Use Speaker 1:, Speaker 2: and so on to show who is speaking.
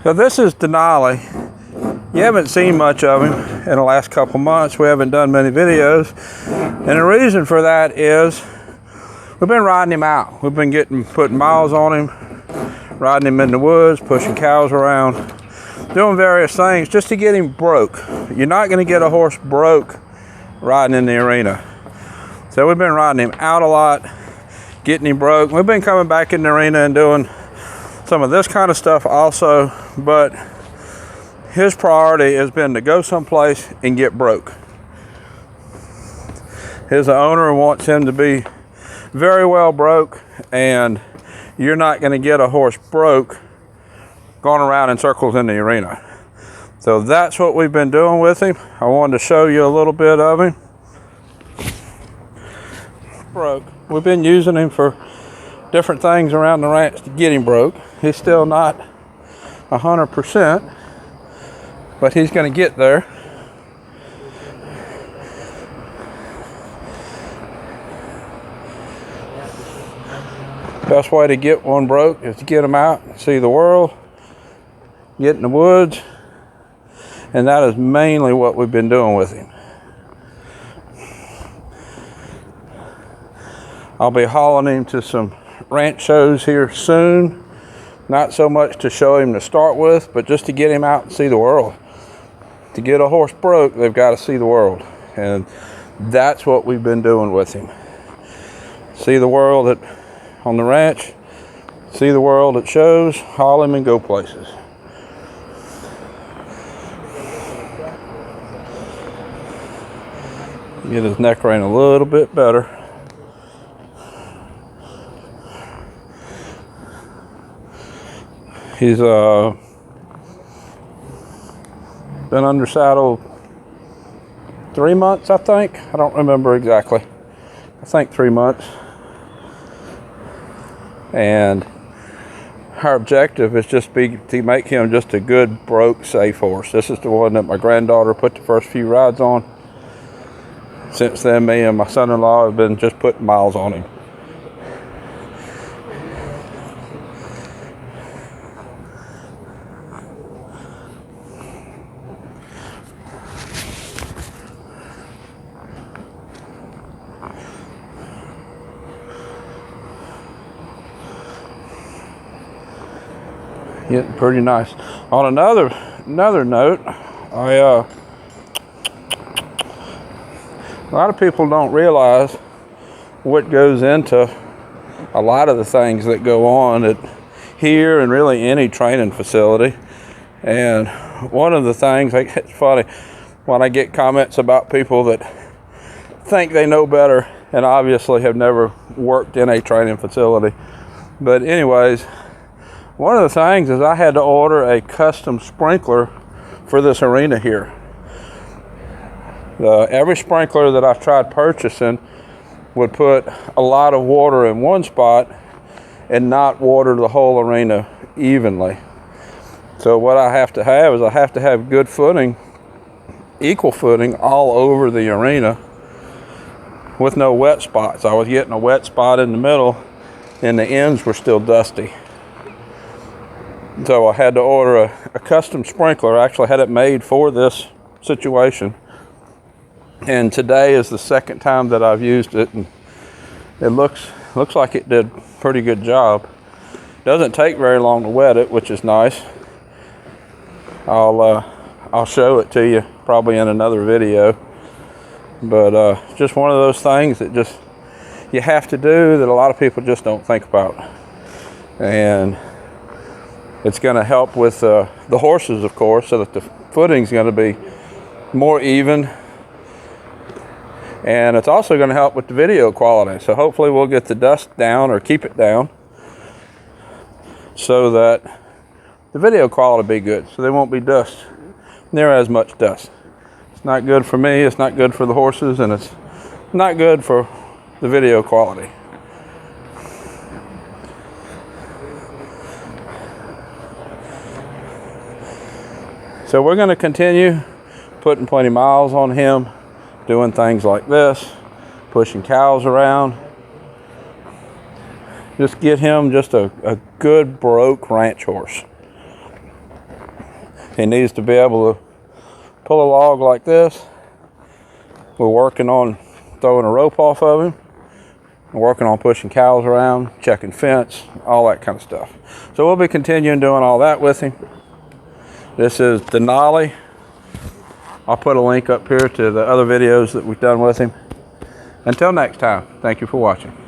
Speaker 1: So this is Denali. You haven't seen much of him in the last couple months. We haven't done many videos. And the reason for that is we've been riding him out. We've been putting miles on him, riding him in the woods, pushing cows around, doing various things just to get him broke. You're not going to get a horse broke riding in the arena. So we've been riding him out a lot, getting him broke. We've been coming back in the arena and doing some of this kind of stuff also, but his priority has been to go someplace and get broke. His owner wants him to be very well broke, and you're not going to get a horse broke going around in circles in the arena. So that's what we've been doing with him. I wanted to show you a little bit of him. Broke. We've been using him for different things around the ranch to get him broke. He's still not 100%, but he's going to get there. Best way to get one broke is to get him out and see the world, get in the woods, and that is mainly what we've been doing with him. I'll be hauling him to some ranch shows here soon. Not so much to show him to start with, but just to get him out and see the world. To get a horse broke, they've got to see the world. And that's what we've been doing with him. See the world on the ranch, see the world at shows, haul him and go places. Get his neck rein a little bit better. He's been under saddle 3 months, I think. I don't remember exactly. I think 3 months. And our objective is just to make him just a good, broke, safe horse. This is the one that my granddaughter put the first few rides on. Since then, me and my son-in-law have been just putting miles on him. Getting pretty nice. On another note, a lot of people don't realize what goes into a lot of the things that go on at here and really any training facility. And one of the things, like, it's funny when I get comments about people that think they know better and obviously have never worked in a training facility. But anyways, one of the things is I had to order a custom sprinkler for this arena here. Every sprinkler that I've tried purchasing would put a lot of water in one spot and not water the whole arena evenly. So what I have to have is I have to have good footing, equal footing all over the arena with no wet spots. I was getting a wet spot in the middle and the ends were still dusty. So I had to order a custom sprinkler. I actually had it made for this situation. And today is the second time that I've used it, and it looks like it did a pretty good job. Doesn't take very long to wet it, which is nice. I'll show it to you probably in another video. But just one of those things that just you have to do that a lot of people just don't think about. And it's going to help with the horses, of course, so that the footing's going to be more even. And it's also going to help with the video quality. So hopefully we'll get the dust down or keep it down so that the video quality will be good. So there won't be near as much dust. It's not good for me, it's not good for the horses, and it's not good for the video quality. So we're going to continue putting plenty of miles on him, doing things like this, pushing cows around. Just get him just a good broke ranch horse. He needs to be able to pull a log like this. We're working on throwing a rope off of him. We're working on pushing cows around, checking fence, all that kind of stuff. So we'll be continuing doing all that with him. This is Denali. I'll put a link up here to the other videos that we've done with him. Until next time, thank you for watching.